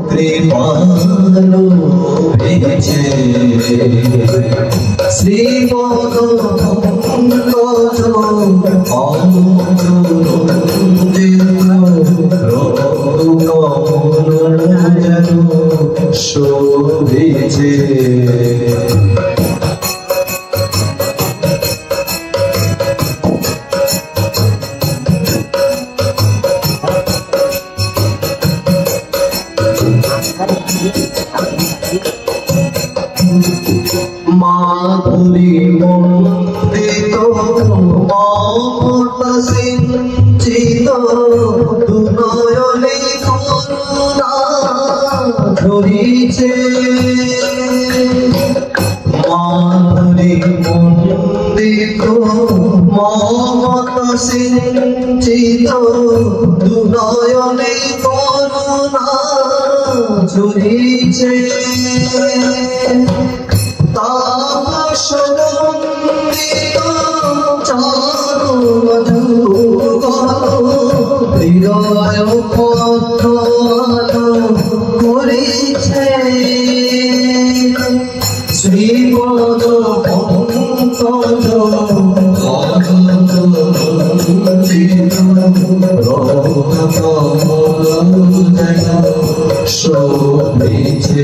কৃপালো পেয়েছে শ্রীপদ পঙ্কজ কমল যেন শোভেছে মাধুরী মন্দিত মমতা সিঞ্চিত দুনয়নে করুণা ঝরিছে মাধুরী মন্দিত মমতা সিঞ্চিত দুনয়নে করুণা ঝরিছে তাপসনন্দিত চারুমধুগণ হৃদয় পদ্ম করেছে শ্রীপদ পঙ্কজ শোভেছে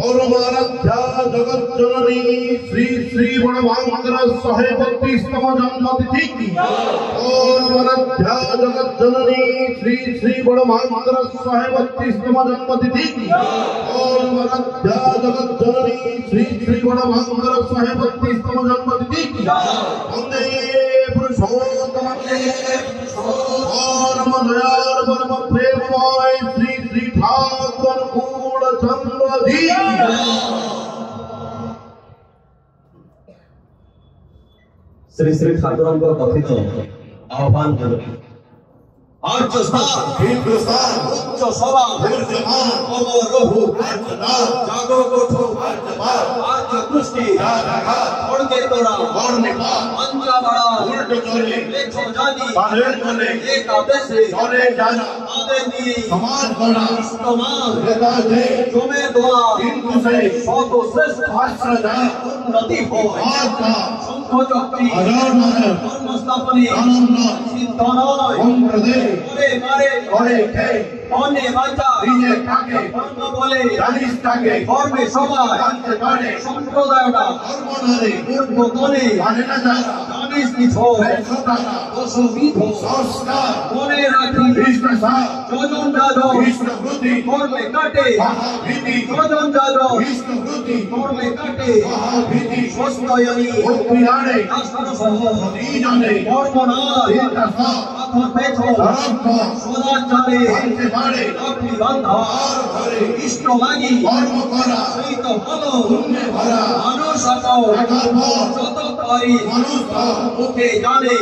पौरमाराध्या जगत जननी श्री श्री बड़भांगर 132तम जन्मतिथि की पौरमाराध्या जगत जननी श्री श्री बड़भांगर 132तम जन्मतिथि की पौरमाराध्या जगत जननी श्री श्री बड़भांगर 132तम जन्मतिथि की वंदे पुरुषोत्तम परम दयाल परम प्रेममय श्री श्री ठाकुर अनुकूल चंद्रधि श्री श्री ठाकुर कथित आह्वान आर्च स्थान उच्च सभा अमरहु जागो कोठो आर्च कृष्टि ओडके तोड़ा अंजा बड़ा लेखो जानी एक आदेशे आदेनी समाज बड़ा समाज तुम्हें दोला सौतो श्रेष्ठ उन्नति हो शंख चक्री धर्म स्थापनी चिंतन ओरे मारे ओरे के ओने वाचा रिजे काके धर्म बोले जानिस काके और में सभा जानते बारे संप्रदायटा धर्म नारे पूर्व तोने जाने ना जानिस निथो सोताना दोसो विधो संस्कार ओने राखी कृष्ण सा जोजन जादो कृष्ण वृद्धि और में काटे महाविधि जोजन जादो कृष्ण वृद्धि और में काटे महाविधि स्वस्तयनी उपयाने राष्ट्र सह जाने और मना एक सा अथवा पेछो सदाचारे बाड़े अपनी बंधा इष्ट लागी सहित हलो अनुशातो सतकारी मुखे जाने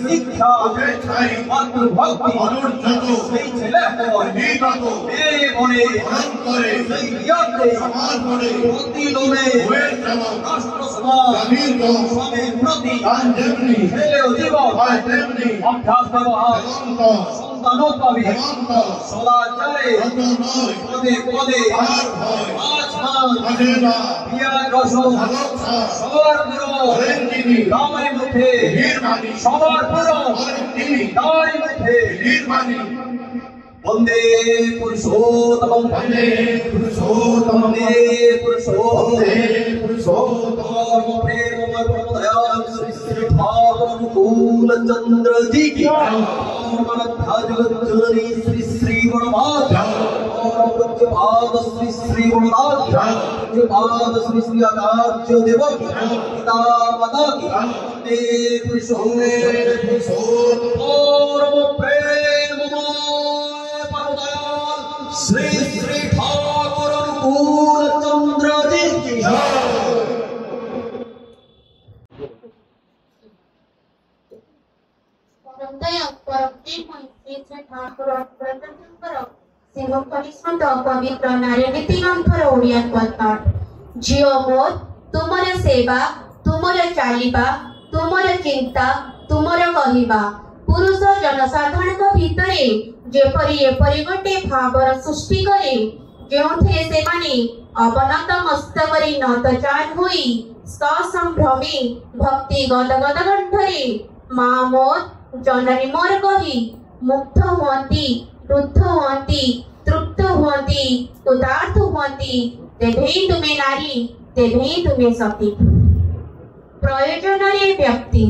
शिक्षा मातृभक्ति সেই ছেলে মেয়ে বনে সেই ইয়াতে প্রতি লোমে রাষ্ট্র সমাজ স্বামীর প্রতি ছেলেও জীবন অভ্যাস ব্যবহার সন্তানোৎপাবী সদাচারে পদে পদে বিয়ার রসম সবার পুরো দামাই মুখে সবার পুরো দামাই মুখে वंदे पुरुषोत्तम वंदे पुरुषोत्तम वंदे पुरुषोत्तम प्रेममय परम दयाल श्री श्री ठाकुर अनुकूल चंद्र जी की परमात्मा जगत जननी श्री श्री वनमाता और पूज्य पाद श्री श्री वनमाता पूज्य पाद श्री श्री आचार्य देवकी पिता माता की वंदे पुरुषोत्तम परम प्रेममय श्री श्री ठाकुर अनुकूल चंद्र जी की पवित्र नारी नीति ग्रंथर ओडिया पदपाठ झियो मोर तुमर सेवा तुमर चालिबा तुमर चिंता तुमर कहिबा पुरुष जनसाधारण भितरे जेपरी एपरी गोटे भावर सृष्टि करे जेउथे से माने अवनत मस्तकरी नतचान होई ससंभ्रमे भक्ति गदगद कंठरे मा मोर जननी मोर कही मुग्ध हुअन्ति रुद्ध हुअन्ति तृप्त हुअन्ति उदार्थ हुअन्ति तेभे तुमे नारी तेभे तुमे सती प्रयोजन रे व्यक्ति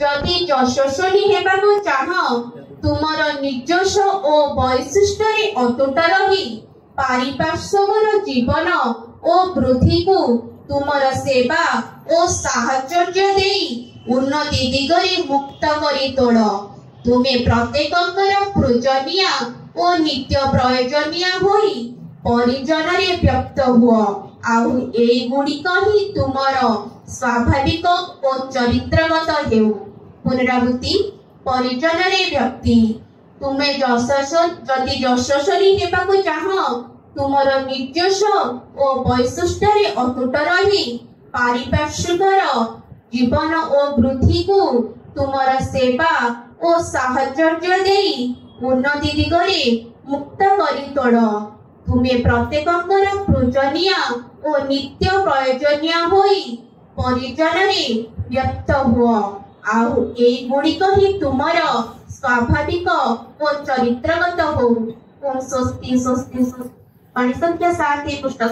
जदि यशस्वी हेबाकु चाह तुमर निजस्व ओ वैशिष्ट रे अतुट रही पारिपार्श्वर जीवन ओ वृद्धि को तुमर सेवा ओ साहचर्य देई उन्नति दिगरे मुक्त करी तोड़ तुमे प्रत्येककर पूजनीय ओ नित्य प्रयोजनीय होई परिजन रे व्यक्त हुआ आउ एई गुड़िक ही तुमर स्वाभाविक ओ चरित्रगत हेउ पुनरावृत्ति परिजन रे व्यक्ति तुमे जदि यशस्वी हेबाकु चाह तुमर निजस्व ओ वैशिष्ट रे अतुट रही पारिपार्श्विकर जीवन ओ वृद्धि को तुमर सेवा ओ साहचर्य देई उन्नति दिगरे मुक्त करी तोड़ तुमे प्रत्येककर पूजनीय ओ नित्य प्रयोजनीय होई परिजन रे व्यक्त हुआ आउ एई गुड़िक ही तुमर स्वाभाविक ओ चरित्रगत हो। ओम स्वस्ति स्वस्ति पाणी संख्या 7 पृष्ठ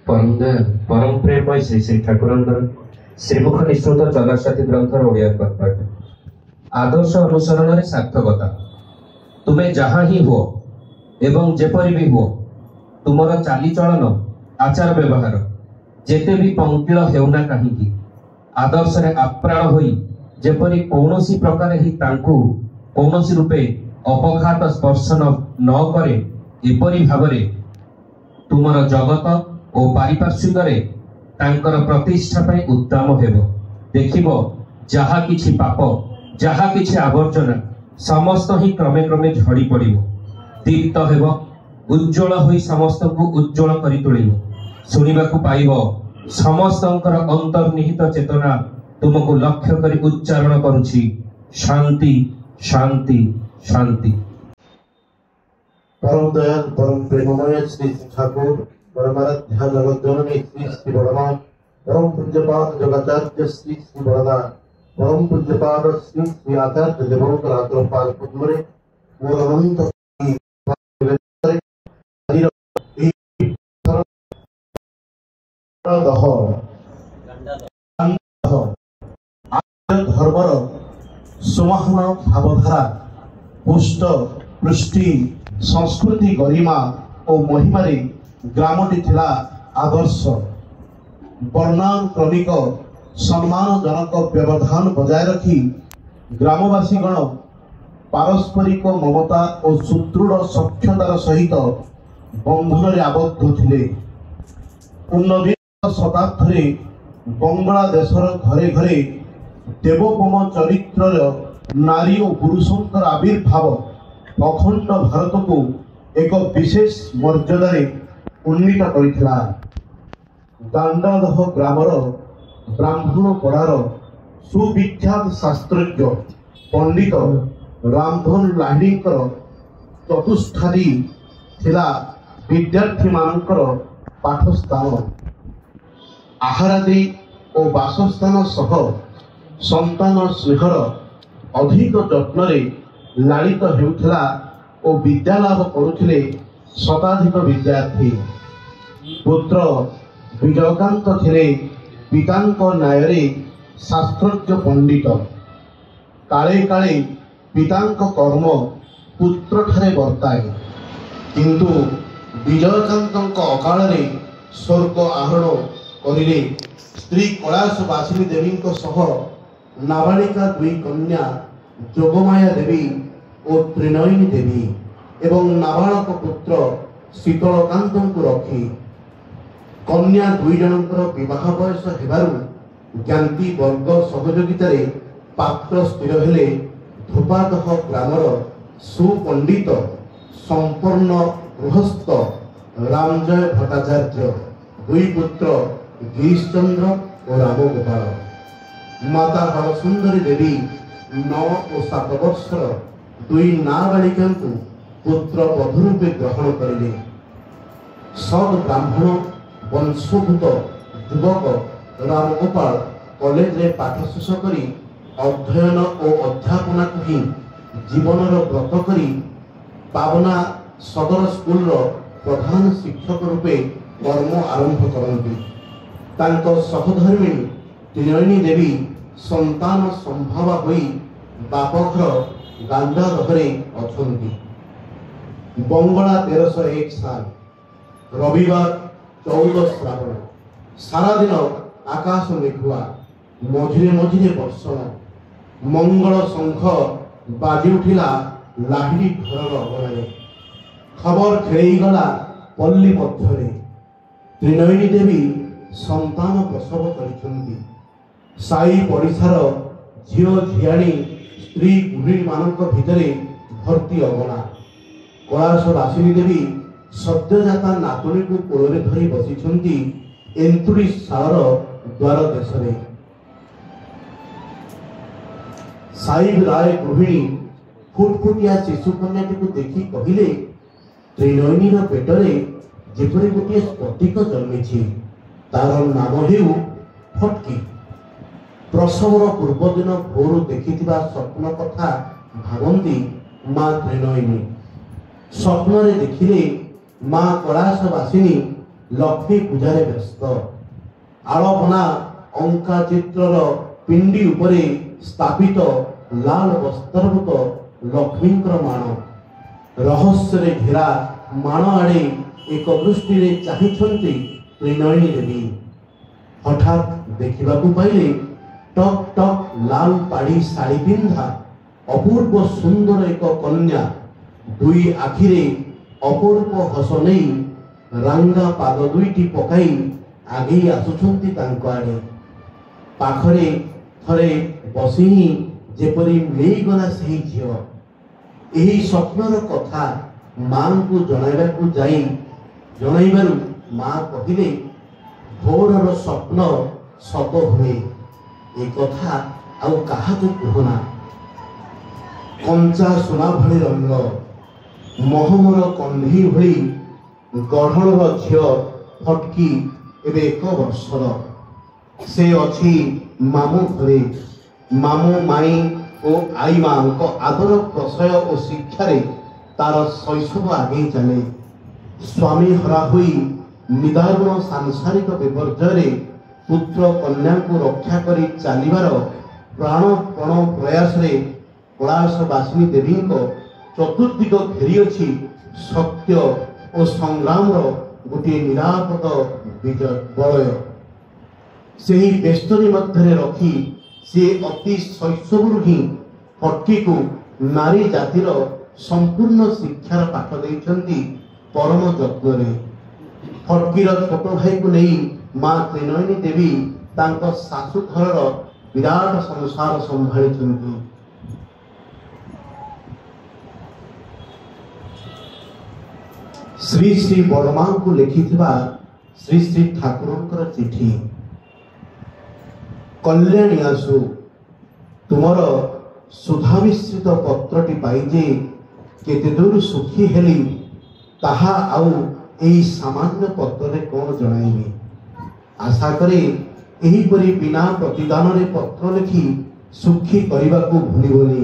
परम दयाल परम प्रेममय श्री श्री ठाकुरंकर श्रीमुख निश्चित जगतसाथी ग्रंथर ओडिया पाठ आदर्श अनुसरण रे सार्थकता तुमे जहाँ ही हो एवं जेपरी भी हो तुमर चाली चलन आचार व्यवहार जेते भी पंकिल हेउना काहीकि आदर्श रे आप्राण होई जेपरी कौनसी प्रकार ही तांकु कौनसी रूपे अपघात स्पर्श न करे एपरी भावरे तुमर जगत और पारिपार्श्विक रे तांकर प्रतिष्ठा पई उत्तम हेबो देखिबो जहा किछि पाप जहा किछि आवर्जना समस्त ही क्रमे क्रमे झड़ी पड़िबो दीप्त हेबो उज्जवल होई समस्त को उज्जवल करि तुलिबो सुनिबाकू पाइबो समस्तंकर अंतर्निहित चेतना तुमको लक्ष्य करी उच्चारण करुछि शांति शांति शांति। परम दयाल परम प्रेममय श्री ठाकुर परमाराध्या जगत जननी श्री श्री बड़मान परम पूज्यपाद जगाचार्य श्री श्री बड़दा परम पूज्यपाद श्री श्री आचार्य देवोत्तर आग्रपाल पद्मरे मोर अनंत धर्मर सुमहान भावधारा पुष्ट पृष्टि संस्कृति गरिमा और महिमारे ग्रामटी थिला आदर्श वर्णानुक्रमिक सम्मानजनक व्यवधान बजाय रखी ग्रामवासी गण पारस्परिक ममता और सुदृढ़ सक्षतार सहित बंधन आबद्ध थिले। 19 शताब्दी बांग्लादेशर घरे घरे देवोपम चरित्र नारी और पुरुषंकर आविर्भाव अखंड भारत को एक विशेष मर्यादा उन्नीत करथिला। दांडादह ग्रामर ब्राह्मण पड़ार सुविख्यात शास्त्रज्ञ पंडित रामधन लाहिड़ीकर चतुष्ठादी थिला विद्यार्थी मानकर पाठस्थान आहारादि और बासस्थान सह संतान स्नेहर अधिक जत्न लालित हेउथिला और विद्यालाभ करुथिले शताधिक विद्यार्थी। पुत्र विजयकांत थिले पितांक न्यायरे शास्त्रज्ञ पंडित काले काले पितांक कर्म पुत्र ठारे वर्ताए किंतु विजयकांत अकाल स्वर्ग आहरण करिले स्त्री कैलाश बासिनी देवी सह नाबालिका दुई कन्या जोगमाया देवी और त्रिनयनी देवी एवं नाबालक पुत्र शीतलकांत को रखी कन्या दुई जनकर विवाह बयस हेबारु ज्ञाति वर्ग सहयोगितार पात्र स्थिर हेले धूपादह ग्रामर सुपंडित संपन्न गृहस्थ रामजय भट्टाचार्य दुई पुत्र गिरीशचंद्र और रामगोपाल माता बालसुंदरी देवी 9 और 7 वर्षर दुई नाबालिका पुत्र बधू रूपे ग्रहण करें। सद ब्राह्मण वंशोभूत युवक रामगोपाल कॉलेज रे पाठ शेष करी अध्ययन और अध्यापना को ही जीवनर व्रत करी पावना सदर स्कूल प्रधान शिक्षक रूपे कर्म आरंभ करती। तांको सहधर्मिणी त्रिनयनी देवी संतान संभावा होई बापघर गांधारहरे अछंती। बंगला 1301 साल रविवार 14 श्रावण सारा दिन आकाश मेघुआ मझिरे मझिरे वर्षण मंगल शंख बाजी उठिला लाहिड़ी घर अगणारे खबर खेईगला पल्ली मध्यरे त्रिनयनी देवी संतान प्रसव करिसेंती। साई पड़िशार झियो झियाणी स्त्री गृहिणी मानक भितरे भर्ती अगणा कैलाश बासिनी देवी सद्यजाता नातुणी को कोଳରେ धरी बसिछंती 39 सालर द्वार देशरे। साईब राय गृहिणी फुटफुटिया शिशु कन्याटी को देखी कहिले त्रिनयनीर पेटरे जेपरि गोटे स्फटिक जन्मिछि तार नाम हेउ फटकी। प्रसवर पूर्व दिन भोर देखिथिबा स्वप्न कथा भावंती मां त्रिनयनी। स्वप्न देखिले ମା କୈଳାସବାସିନୀ ଲକ୍ଷ୍ମୀ ପୂଜାରେ ବ୍ୟସ୍ତ। ଆଳପନା ଅଙ୍କା ଚିତ୍ରର ପିଣ୍ଡି ଉପରେ ସ୍ଥାପିତ ଲାଲ ବସ୍ତ୍ରଭୂତ ଲକ୍ଷ୍ମୀଙ୍କର ମାଣ, ରହସ୍ୟରେ ଘେରା ମାଣ ଆଡ଼େ ଏକ ଦୃଷ୍ଟିରେ ଚାହିଁଛନ୍ତି ତ୍ରିନୟନୀ ଦେବୀ। ହଠାତ୍ ଦେଖିବାକୁ ପାଇଲେ ଟକ୍ ଟକ୍ ଲାଲ ପାଢ଼ୀ ଶାଢ଼ୀ ପିନ୍ଧା ଅପୂର୍ବ ସୁନ୍ଦର ଏକ କନ୍ୟା ଦୁଇ ଆଖିରେ ଅପୂର୍ବ ହସ ନେଇ ରାଙ୍ଗା ପାଦ ଦୁଇଟି ପକାଇ ଆଗେଇ ଆସୁଛନ୍ତି ତାଙ୍କ ଆଡ଼େ। ପାଖରେ ଥରେ ବସି ହିଁ ଯେପରି ମିଳିଗଲା ସେହି ଝିଅ। ଏହି ସ୍ୱପ୍ନର କଥା ମାଙ୍କୁ ଜଣାଇବାରୁ ମା କହିଲେ, ଭୋରର ସ୍ୱପ୍ନ ସତ ହୁଏ, ଏ କଥା ଆଉ କାହାକୁ କୁହନା। କଞ୍ଚା ସୁନା ଭଳି ରଙ୍ଗ, ମହମର କଣ୍ଢେଇ ଭଳି ଗଢ଼ଣର ଝିଅ ଫଟକି ଏବେ 1 ବର୍ଷର। ସେ ଅଛି ମାମୁଁ ଘରେ। ମାମୁଁ ମାଇଁ ଓ ଆଈ ମାଙ୍କ ଆଦର ପ୍ରଶୟ ଓ ଶିକ୍ଷାରେ ତାର ଶୈଶବ ଆଗେଇ ଚାଲେ। ସ୍ୱାମୀ ହରା ହୋଇ ନିଦାରୁଣ ସାଂସାରିକ ବିପର୍ଯ୍ୟୟରେ ପୁତ୍ର କନ୍ୟାଙ୍କୁ ରକ୍ଷା କରି ଚାଲିବାର ପ୍ରାଣପଣ ପ୍ରୟାସରେ କୈଳାସବାସିନୀ ଦେବୀଙ୍କ ଚତୁର୍ଦିଗ ଘେରିଅଛି ସତ୍ୟ ଓ ସଂଗ୍ରାମର ଗୋଟିଏ ନିରାପଦ ବଳୟ। ସେହି ବେଷ୍ଟନୀ ମଧ୍ୟରେ ରଖି ସେ ଅତି ଶୈଶବରୁ ହିଁ ଫଟକିକୁ ନାରୀ ଜାତିର ସମ୍ପୂର୍ଣ୍ଣ ଶିକ୍ଷାର ପାଠ ଦେଇଛନ୍ତି ପରମ ଯତ୍ନରେ। ଫଟକିର ଛୋଟ ଭାଇକୁ ନେଇ ମା ତ୍ରିନୟନୀ ଦେବୀ ତାଙ୍କ ଶାଶୁ ଘରର ବିରାଟ ସଂସାର ସମ୍ଭାଳିଛନ୍ତି। ଶ୍ରୀ ଶ୍ରୀ ବଡ଼ମାଙ୍କୁ ଲେଖିଥିବା ଶ୍ରୀ ଶ୍ରୀ ଠାକୁରଙ୍କର ଚିଠି। କଲ୍ୟାଣୀ ଆସୁ, ତୁମର ସୁଧାମିଶ୍ରିତ ପତ୍ରଟି ପାଇ ଯେ କେତେ ଦୂର ସୁଖୀ ହେଲି ତାହା ଆଉ ଏହି ସାମାନ୍ୟ ପତ୍ରରେ କ'ଣ ଜଣାଇବି। ଆଶା କରେ ଏହିପରି ବିନା ପ୍ରତିଦାନରେ ପତ୍ର ଲେଖି ସୁଖୀ କରିବାକୁ ଭୁଲିବନି।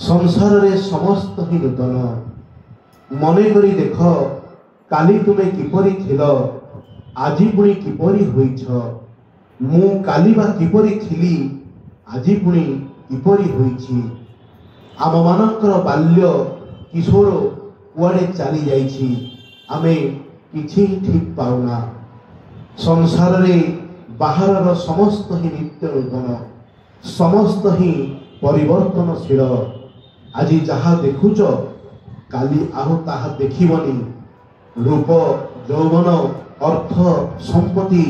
ସଂସାରରେ ସମସ୍ତ ହିଁ ନୂତନ। ମନେ କରି ଦେଖ, କାଲି ତୁମେ କିପରି ଥିଲ, ଆଜି ପୁଣି କିପରି ହୋଇଛ। ମୁଁ କାଲି ବା କିପରି ଥିଲି, ଆଜି ପୁଣି କିପରି ହୋଇଛି। ଆମମାନଙ୍କର ବାଲ୍ୟ କିଶୋର କୁଆଡ଼େ ଚାଲି ଯାଇଛି, ଆମେ କିଛି ଠିକ୍ ପାଉନା। ସଂସାରରେ ବାହାରର ସମସ୍ତ ହିଁ ନିତ୍ୟ ନୂତନ, ସମସ୍ତ ହିଁ ପରିବର୍ତ୍ତନଶୀଳ। ଆଜି ଯାହା ଦେଖୁଛ କାଲି ଆଉ ତାହା ଦେଖିବନି। ରୂପ, ଯୌବନ, ଅର୍ଥ, ସମ୍ପତ୍ତି,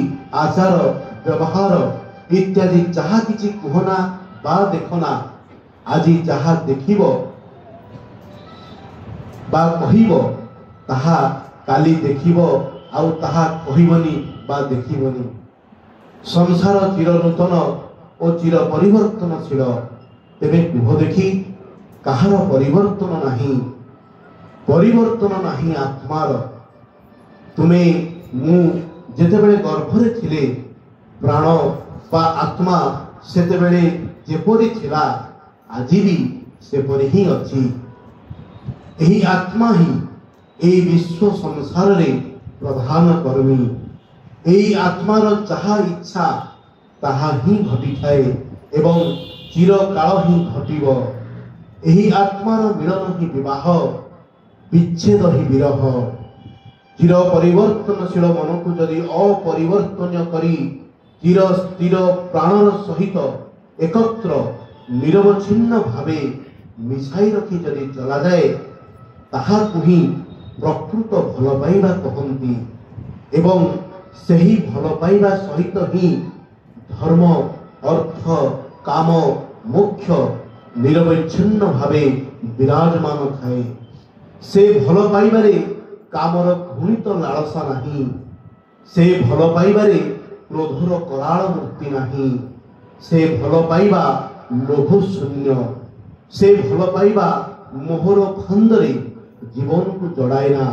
ଆଚାର, ବ୍ୟବହାର ଇତ୍ୟାଦି ଯାହା କିଛି କୁହନା ବା ଦେଖନା, ଆଜି ଯାହା ଦେଖିବ ବା କହିବ ତାହା କାଲି ଦେଖିବ ଆଉ ତାହା କହିବନି ବା ଦେଖିବନି। ସଂସାର ଚିର ନୂତନ ଓ ଚିର ପରିବର୍ତ୍ତନଶୀଳ। ତେବେ କୁହ ଦେଖି, କାହାର ପରିବର୍ତ୍ତନ ନାହିଁ? ପରିବର୍ତ୍ତନ ନାହିଁ ଆତ୍ମାର। ତୁମେ ମୁଁ ଯେତେବେଳେ ଗର୍ଭରେ ଥିଲେ, ପ୍ରାଣ ବା ଆତ୍ମା ସେତେବେଳେ ଯେପରି ଥିଲା ଆଜି ବି ସେପରି ହିଁ ଅଛି। ଏହି ଆତ୍ମା ହିଁ ଏହି ବିଶ୍ୱ ସଂସାରରେ ପ୍ରଧାନ କର୍ମୀ। ଏହି ଆତ୍ମାର ଯାହା ଇଚ୍ଛା ତାହା ହିଁ ଘଟିଥାଏ ଏବଂ ଚିରକାଳ ହିଁ ଘଟିବ। ଏହି ଆତ୍ମାର ମିଳନ ହିଁ ବିବାହ, ବିଚ୍ଛେଦ ହିଁ ବିରହ। ଚିର ପରିବର୍ତ୍ତନଶୀଳ ମନକୁ ଯଦି ଅପରିବର୍ତ୍ତନୀୟ କରି ଚିର ସ୍ଥିର ପ୍ରାଣର ସହିତ ଏକତ୍ର ନିରବଚ୍ଛିନ୍ନ ଭାବେ ମିଶାଇ ରଖି ଯଦି ଚଳାଯାଏ, ତାହାକୁ ହିଁ ପ୍ରକୃତ ଭଲ ପାଇବା କହନ୍ତି। ଏବଂ ସେହି ଭଲ ପାଇବା ସହିତ ହିଁ ଧର୍ମ, ଅର୍ଥ, କାମ, ମୋକ୍ଷ ନିରବଚ୍ଛିନ୍ନ ଭାବେ ବିରାଜମାନ ଥାଏ। ସେ ଭଲ ପାଇବାରେ କାମର ଘୃଣିତ ଲାଳସା ନାହିଁ। ସେ ଭଲ ପାଇବାରେ କ୍ରୋଧର କରାଳ ମୂର୍ତ୍ତି ନାହିଁ। ସେ ଭଲ ପାଇବା ଲୋଭ ଶୂନ୍ୟ। ସେ ଭଲ ପାଇବା ମୋହର ଫାନ୍ଦରେ ଜୀବନକୁ ଜଡ଼ାଏ ନା।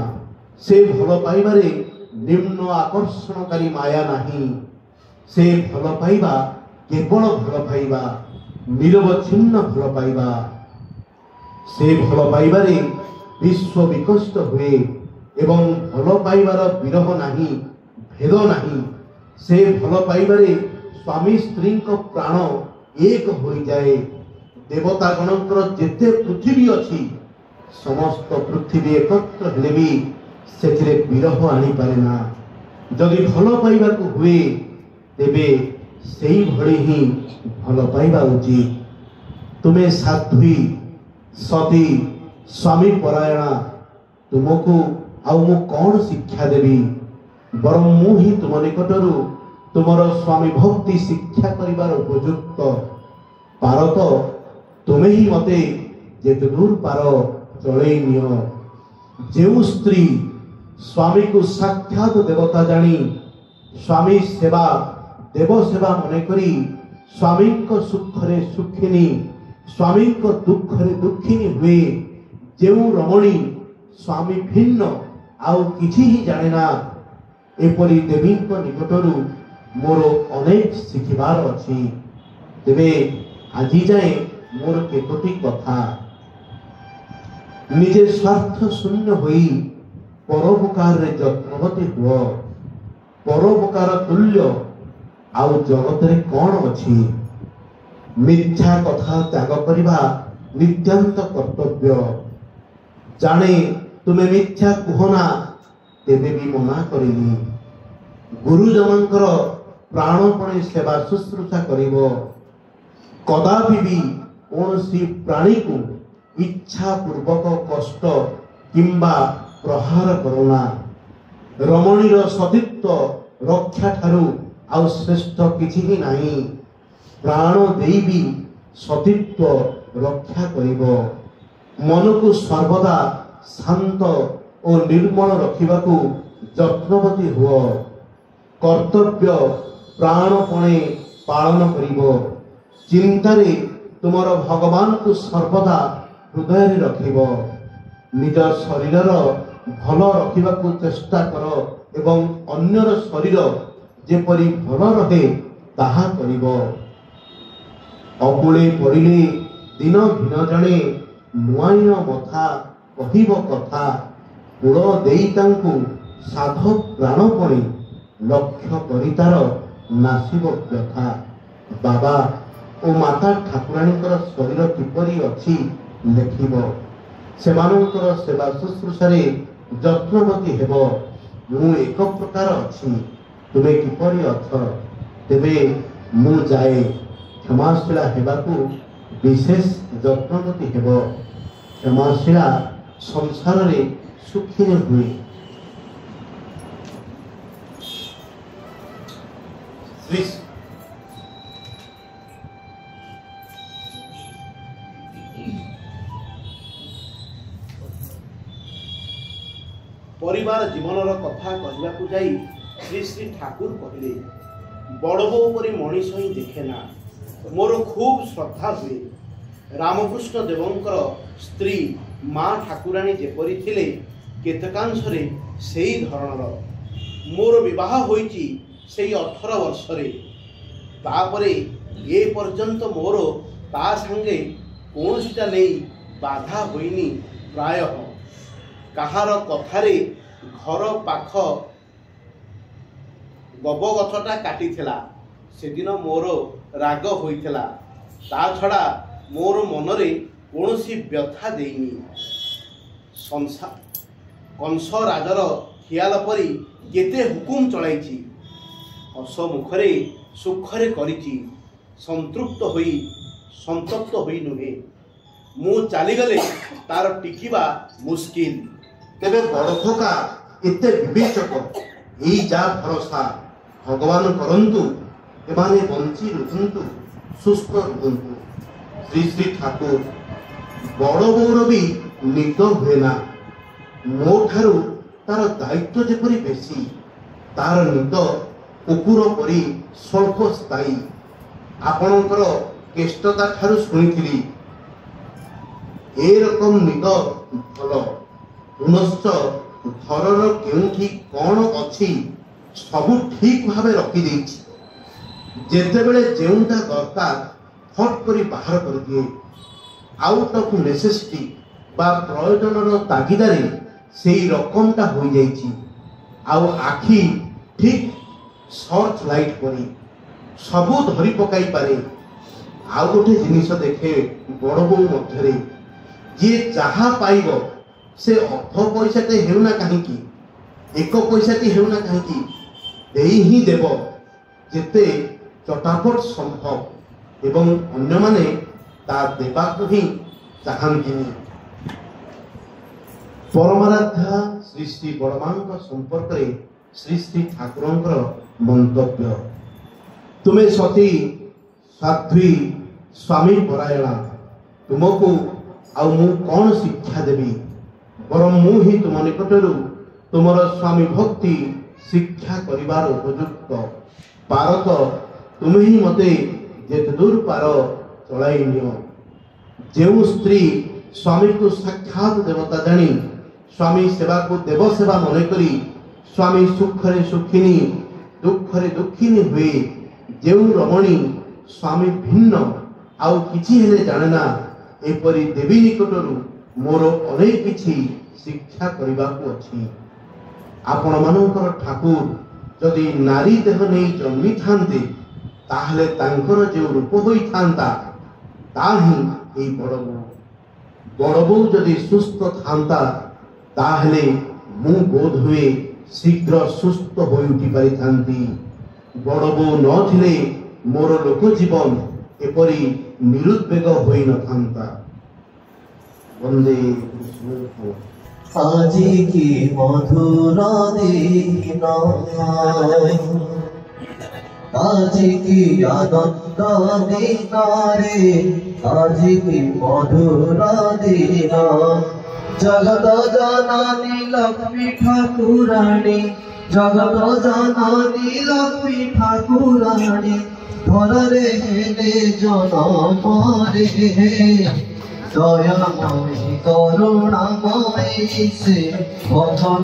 ସେ ଭଲ ପାଇବାରେ ନିମ୍ନ ଆକର୍ଷଣକାରୀ ମାୟା ନାହିଁ। ସେ ଭଲ ପାଇବା କେବଳ ଭଲ ପାଇବା, ନିରବଚ୍ଛିନ୍ନ ଭଲ ପାଇବା। ସେ ଭଲ ପାଇବାରେ ବିଶ୍ୱ ବିକଶିତ ହୁଏ, ଏବଂ ଭଲ ପାଇବାର ବିରହ ନାହିଁ, ଭେଦ ନାହିଁ। ସେ ଭଲ ପାଇବାରେ ସ୍ୱାମୀ ସ୍ତ୍ରୀଙ୍କ ପ୍ରାଣ ଏକ ହୋଇଯାଏ। ଦେବତାଗଣଙ୍କର ଯେତେ ପୃଥିବୀ ଅଛି ସମସ୍ତ ପୃଥିବୀ ଏକତ୍ର ହେଲେ ବି ସେଥିରେ ବିରହ ଆଣିପାରେ ନା। ଯଦି ଭଲ ପାଇବାକୁ ହୁଏ ତେବେ ସେଇଭଳି ହିଁ ଭଲ ପାଇବା ଉଚିତ। ତୁମେ ସାଧ୍ୱୀ, ସତୀ, ସ୍ୱାମୀ ପରାୟଣା, ତୁମକୁ ଆଉ ମୁଁ କ'ଣ ଶିକ୍ଷା ଦେବି? ବରଂ ମୁଁ ହିଁ ତୁମ ନିକଟରୁ ତୁମର ସ୍ୱାମୀ ଭକ୍ତି ଶିକ୍ଷା କରିବାର ଉପଯୁକ୍ତ। ପାର ତ ତୁମେ ହିଁ ମୋତେ ଯେତେ ଦୂର ପାର ଚଳେଇ ନିଅ। ଯେଉଁ ସ୍ତ୍ରୀ ସ୍ୱାମୀକୁ ସାକ୍ଷାତ ଦେବତା ଜାଣି ସ୍ୱାମୀ ସେବା ଦେବ ସେବା ମନେକରି ସ୍ୱାମୀଙ୍କ ସୁଖରେ ସୁଖିନୀ, ସ୍ୱାମୀଙ୍କ ଦୁଃଖରେ ଦୁଃଖିନୀ ହୁଏ, ଯେଉଁ ରମଣୀ ସ୍ୱାମୀ ଭିନ୍ନ ଆଉ କିଛି ହିଁ ଜାଣେ ନା, ଏପରି ଦେବୀଙ୍କ ନିକଟରୁ ମୋର ଅନେକ ଶିଖିବାର ଅଛି। ତେବେ ଆଜି ଯାଏଁ ମୋର କେତୋଟି କଥା। ନିଜେ ସ୍ୱାର୍ଥ ଶୂନ୍ୟ ହୋଇ ପରୋପକାରରେ ଯତ୍ନବତୀ ହୁଅ। ପରୋପକାର ତୁଲ୍ୟ ଆଉ ଜଗତରେ କ'ଣ ଅଛି? ମିଥ୍ୟା କଥା ତ୍ୟାଗ କରିବା ନିତ୍ୟାନ୍ତ କର୍ତ୍ତବ୍ୟ। ଜାଣେ ତୁମେ ମିଥ୍ୟା କୁହନା, ତେବେ ବି ମନା କରିନି। ଗୁରୁଜନଙ୍କର ପ୍ରାଣପଣେ ସେବା ଶୁଶ୍ରୂଷା କରିବ। କଦାପି ବି କୌଣସି ପ୍ରାଣୀକୁ ଇଚ୍ଛା ପୂର୍ବକ କଷ୍ଟ କିମ୍ବା ପ୍ରହାର କରୁନା। ରମଣୀର ସତୀତ୍ୱ ରକ୍ଷା ଠାରୁ ଆଉ ଶ୍ରେଷ୍ଠ କିଛି ହିଁ ନାହିଁ। ପ୍ରାଣ ଦେଇ ବି ସତୀତ୍ୱ ରକ୍ଷା କରିବ। ମନକୁ ସର୍ବଦା ଶାନ୍ତ ଓ ନିର୍ମଳ ରଖିବାକୁ ଯତ୍ନବତୀ ହୁଅ। କର୍ତ୍ତବ୍ୟ ପ୍ରାଣପଣେ ପାଳନ କରିବ। ଚିନ୍ତାରେ ତୁମର ଭଗବାନଙ୍କୁ ସର୍ବଦା ହୃଦୟରେ ରଖିବ। ନିଜ ଶରୀରର ଭଲ ରଖିବାକୁ ଚେଷ୍ଟା କର ଏବଂ ଅନ୍ୟର ଶରୀର ଯେପରି ଭଲ ରହେ ତାହା କରିବ। ଅକୁଳେ ପଡ଼ିଲେ ଦିନ ଭିନ୍ନ ଜାଣେ, ନୂଆଇନ ମଥା କହିବ କଥା। କୂଳ ଦେଇ ତାଙ୍କୁ ସାଧ ପ୍ରାଣପଣେ, ଲକ୍ଷ୍ୟ କରି ତାର ନାସିବ ବ୍ୟଥା। ବାବା ଓ ମାତା ଠାକୁରାଣୀଙ୍କର ଶରୀର କିପରି ଅଛି ଲେଖିବ। ସେମାନଙ୍କର ସେବା ଶୁଶ୍ରୂଷାରେ ଯତ୍ନବତୀ ହେବ। ମୁଁ ଏକ ପ୍ରକାର ଅଛି, ତୁମେ କିପରି ଅଛ? ତେବେ ମୁଁ ଯାଏ। କ୍ଷମାଶୀଳା ହେବାକୁ ବିଶେଷ ଯତ୍ନବତୀ ହେବ। କ୍ଷମାଶୀଳା ସଂସାରରେ ସୁଖୀରେ ହୁଏ। ପରିବାର ଜୀବନର କଥା କହିବାକୁ ଯାଇ ଶ୍ରୀ ଶ୍ରୀ ଠାକୁର କହିଲେ, ବଡ଼ ବୋଉ ପରି ମଣିଷ ହିଁ ଦେଖେ ନା। ମୋର ଖୁବ୍ ଶ୍ରଦ୍ଧା ହୁଏ। ରାମକୃଷ୍ଣ ଦେବଙ୍କର ସ୍ତ୍ରୀ ମା ଠାକୁରାଣୀ ଯେପରି ଥିଲେ କେତେକାଂଶରେ ସେଇ ଧରଣର। ମୋର ବିବାହ ହୋଇଛି ସେଇ 18 ବର୍ଷରେ। ତାପରେ ଏ ପର୍ଯ୍ୟନ୍ତ ମୋର ତା ସାଙ୍ଗେ କୌଣସିଟା ନେଇ ବାଧା ହୋଇନି। ପ୍ରାୟ କାହାର କଥାରେ ଘର ପାଖ ଗବ ଗଛଟା କାଟିଥିଲା, ସେଦିନ ମୋର ରାଗ ହୋଇଥିଲା। ତା ଛଡ଼ା ମୋର ମନରେ କୌଣସି ବ୍ୟଥା ଦେଇନି। କଂସ ରାଜର ଖିଆଲ ପରି କେତେ ହୁକୁମ ଚଳାଇଛି। ହସ ମୁଖରେ ସୁଖରେ କରିଛି। ସନ୍ତପ୍ତ ହୋଇ ନୁହେଁ। ମୁଁ ଚାଲିଗଲେ ତାର ଟିକିବା ମୁସ୍କିଲ। ତେବେ ବଡ଼ଖୋକା ଏତେ ବିବେଚକ, ଏଇ ଯା ଭରସା। ଭଗବାନ କରନ୍ତୁ ଏମାନେ ବଞ୍ଚି ରୁହନ୍ତୁ, ସୁସ୍ଥ ରୁହନ୍ତୁ। ଶ୍ରୀ ଶ୍ରୀ ଠାକୁର। ବଡ଼ ବୋଉର ବି ନିଦ ହୁଏ ନା। ମୋ ଠାରୁ ତାର ଦାୟିତ୍ୱ ଯେପରି ବେଶୀ। ତାର ନିଦ କୁକୁର ପରି ସ୍ୱଳ୍ପ ସ୍ଥାୟୀ। ଆପଣଙ୍କର କେଷ୍ଟତା ଠାରୁ ଶୁଣିଥିଲି ଏ ରକମ ନିଦ ଭଲ। ପୁନଶ୍ଚ ଘରର କେଉଁଠି କ'ଣ ଅଛି ସବୁ ଠିକ୍ ଭାବେ ରଖିଦେଇଛି। ଯେତେବେଳେ ଯେଉଁଟା ଦରକାର ଫଟ୍ କରି ବାହାର କରିଦିଏ। ଆଉଟ୍ ଅଫ୍ ନେସେସିଟି ବା ପ୍ରୟୋଜନର ତାଗିଦାରେ सेई रकमटा हो जाइछि आउ आखि ठीक सर्च लाइट परी सबू धरी पकाई पारे। आउ गोटे जिनिस देखे बड़ बो मध्यरे जे जहा पाइब से अर्थ पैसाटे हेउना काहींकी एक पैसाटी हेउना काहींकी देई ही देव जेते चटापट संभव एवं अन्य माने ता देबाकु ही चाहन्तिनी। परमाराध्या श्री श्री बड़मांक संपर्क रे श्री श्री ठाकुरंकर मंतव्य तुमे सती साध्वी स्वामी परायणा तुमको आउ मु कौन शिक्षा देवी बरम मु ही तुम निकटरू तुमर स्वामी भक्ति शिक्षा करिवार उपयुक्त पारत तुम ही मते जेते दूर पार चलाई नियो। जेउ स्त्री स्वामी को साक्षात देवता जानी स्वामी सेवा को देव सेवा मन करी स्वामी सुखरे सुखिनी दुखरे दुखिनी हुए जेउ रमणी स्वामी भिन्न आउ किछि हेले जानेना एपरी देवी निकटरू मोर अनेक किछि शिक्षा करिबाकू अछि। आपण मानकर ठाकुर जदि नारी देह नहीं जन्मी थांते ताहले तांकर जे रूप होई थांता ताही एई बड़बो जदि सुस्थ थांता ताहले मु बोध हुए शीघ्र सुस्थ होई उठी पारि थांती। बड़बो न थिले मोर लोक जीवन एपरी निरुद्वेग होई न थांता। वंदे कृष्ण। आजी की मधुर दिन आजी की आनंद दिन रे आजी की मधुर दिन जगत जननी लक्ष्मी ठाकुराणी जगत जननी लक्ष्मी ठाकुराणी धरे हेले जनम रे दयामयी करुणामयी से पथन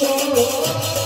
Oh